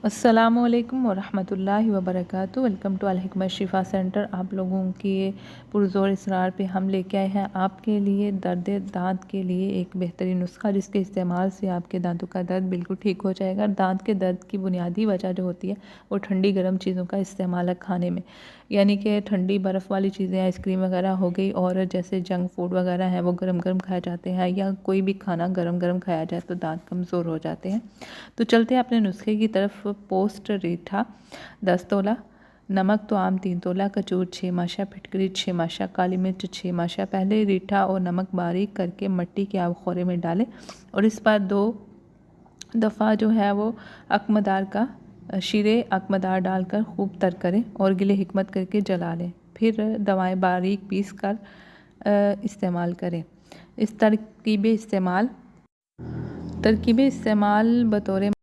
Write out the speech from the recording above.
अस्सलामुअलैकुम वरहमतुल्लाहि वबरकातुहू। Welcome to अल हिकमत शिफ़ा सेंटर। आप लोगों के पुरज़ोर इसरार पे हम लेके आए हैं आपके लिए दर्द दांत के लिए एक बेहतरीन नुस्खा, जिसके इस्तेमाल से आपके दांतों का दर्द बिल्कुल ठीक हो जाएगा। दांत के दर्द की बुनियादी वजह जो होती है वो ठंडी गर्म चीज़ों का इस्तेमाल है खाने में, यानी कि ठंडी बर्फ़ वाली चीज़ें, आइसक्रीम वगैरह हो गई, और जैसे जंक फूड वगैरह है वो गरम गरम खाए जाते हैं, या कोई भी खाना गरम गरम खाया जाए तो दांत कमज़ोर हो जाते हैं। तो चलते हैं अपने नुस्खे की तरफ। पोस्ट रीठा 10 तोला, नमक तो आम 3 तोला, कचूर 6 माशा, फिटकरी 6 माशा, काली मिर्च 6 माशा। पहले रीठा और नमक बारीक करके मिट्टी के आबखोरे में डालें और इस पर 2 दफ़ा जो है वो अकमदार का शीरे अकमदार डालकर खूब तर करें और गिले हिकमत करके जला लें। फिर दवाएं बारीक पीस कर इस्तेमाल करें। इस तरकीब इस्तेमाल बतौर